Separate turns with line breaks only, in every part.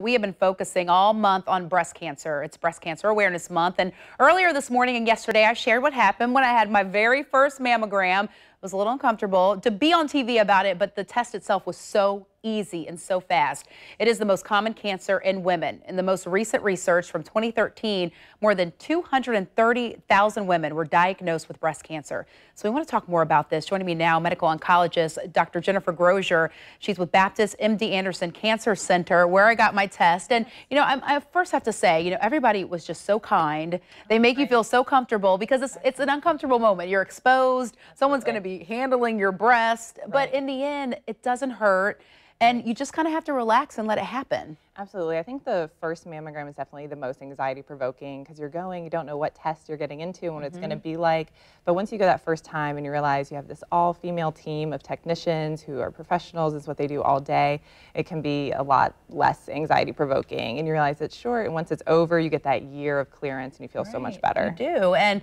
We have been focusing all month on breast cancer. It's Breast Cancer Awareness Month. And earlier this morning and yesterday, I shared what happened when I had my very first mammogram. It was a little uncomfortable to be on TV about it, but the test itself was so easy and so fast. It is the most common cancer in women. In the most recent research from 2013, more than 230,000 women were diagnosed with breast cancer. So we want to talk more about this. Joining me now, medical oncologist Dr. Jennifer Crozier. She's with Baptist MD Anderson Cancer Center, where I got my test. And, I first have to say, everybody was just so kind. They make you feel so comfortable because it's an uncomfortable moment. You're exposed. Someone's going to be handling your breast. But in the end, it doesn't hurt. And you just kind of have to relax and let it happen.
Absolutely. I think the first mammogram is definitely the most anxiety provoking because you don't know what test you're getting into and what it's going to be like. But once you go that first time and you realize you have this all-female team of technicians who are professionals, it's what they do all day, it can be a lot less anxiety provoking. And you realize it's short, and once it's over, you get that year of clearance and you feel so much better.
You do. And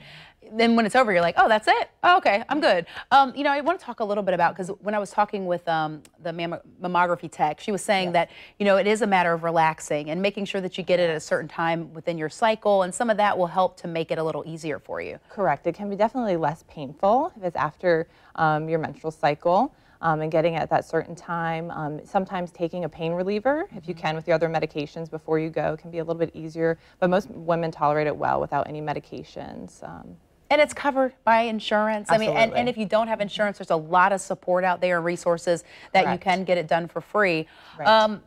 then when it's over, you're like, oh, that's it? Oh, okay, I'm good. I want to talk a little bit about, because when I was talking with the mammography tech, she was saying that, it is a matter of relaxing and making sure that you get it at a certain time within your cycle, and some of that will help to make it a little easier for you.
Correct. It can be definitely less painful if it's after your menstrual cycle. And getting it at that certain time. Sometimes taking a pain reliever, if you can, with your other medications before you go, can be a little bit easier, but most women tolerate it well without any medications.
And it's covered by insurance.
Absolutely.
I mean, and if you don't have insurance, there's a lot of support out there and resources that you can get it done for free.
Right.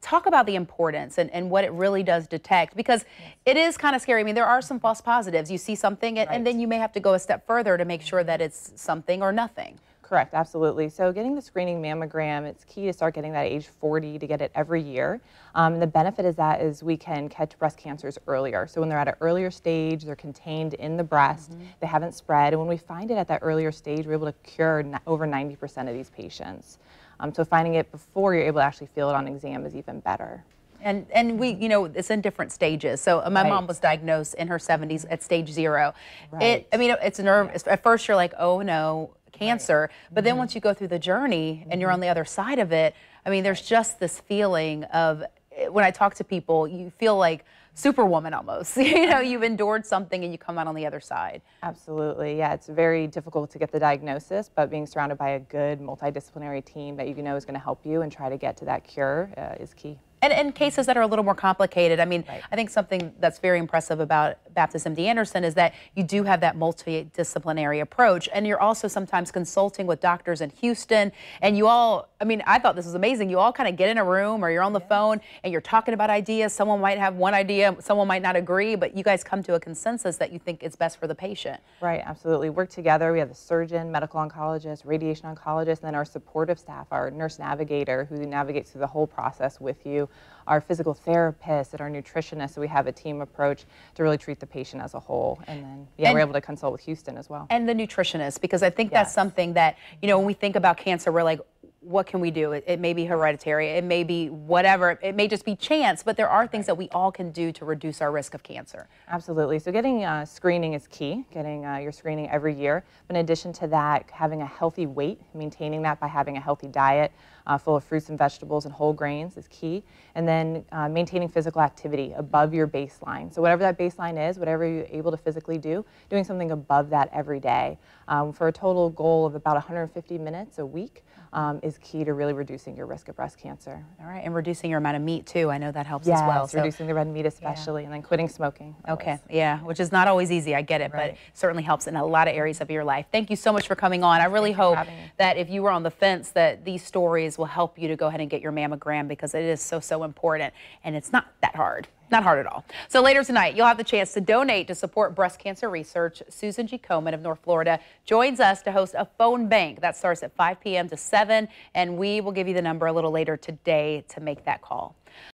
Talk about the importance and what it really does detect, because it is kind of scary. I mean, there are some false positives. You see something and then you may have to go a step further to make sure that it's something or nothing.
Correct, absolutely. So getting the screening mammogram, it's key to start getting that at age 40 to get it every year. The benefit is we can catch breast cancers earlier. So when they're at an earlier stage, they're contained in the breast, they haven't spread, and when we find it at that earlier stage, we're able to cure over 90% of these patients. So finding it before you're able to actually feel it on exam is even better.
And we, it's in different stages. So my mom was diagnosed in her 70s at stage 0. It's nervous. At first you're like, oh no, cancer. But then once you go through the journey and you're on the other side of it, I mean, there's just this feeling of, when I talk to people, you feel like Superwoman almost. You've endured something and you come out on the other side.
Absolutely. Yeah, it's very difficult to get the diagnosis, but being surrounded by a good multidisciplinary team that is going to help you and try to get to that cure is key.
And cases that are a little more complicated. I mean, I think something that's very impressive about Baptist MD Anderson is that you do have that multidisciplinary approach, and you're also sometimes consulting with doctors in Houston, and you all, I thought this was amazing. You all kind of get in a room or you're on the phone and you're talking about ideas. Someone might have one idea, someone might not agree, but you guys come to a consensus that you think is best for the patient.
Right, absolutely. Work together. We have a surgeon, medical oncologist, radiation oncologist, and then our supportive staff, our nurse navigator who navigates through the whole process with you, our physical therapist, and our nutritionist. So we have a team approach to really treat the patient as a whole. And then, we're able to consult with Houston as well.
And the nutritionist, because I think that's something that, when we think about cancer, we're like, what can we do? It may be hereditary, it may be whatever, it may just be chance, but there are things that we all can do to reduce our risk of cancer.
Absolutely. So getting screening is key, getting your screening every year. But in addition to that, having a healthy weight, maintaining that by having a healthy diet full of fruits and vegetables and whole grains is key. And then maintaining physical activity above your baseline. So whatever that baseline is, whatever you're able to physically do, doing something above that every day. For a total goal of about 150 minutes a week is key to really reducing your risk of breast cancer.
All right, and reducing your amount of meat too. I know that helps as well.
Yes, reducing the red meat especially, and then quitting smoking.
Okay, which is not always easy, I get it, but it certainly helps in a lot of areas of your life. Thank you so much for coming on. I really hope that if you were on the fence, that these stories will help you to go ahead and get your mammogram, because it is so important, and it's not that hard. Not hard at all. So later tonight, you'll have the chance to donate to support breast cancer research. Susan G. Komen of North Florida joins us to host a phone bank. That starts at 5 p.m. to 7, and we will give you the number a little later today to make that call.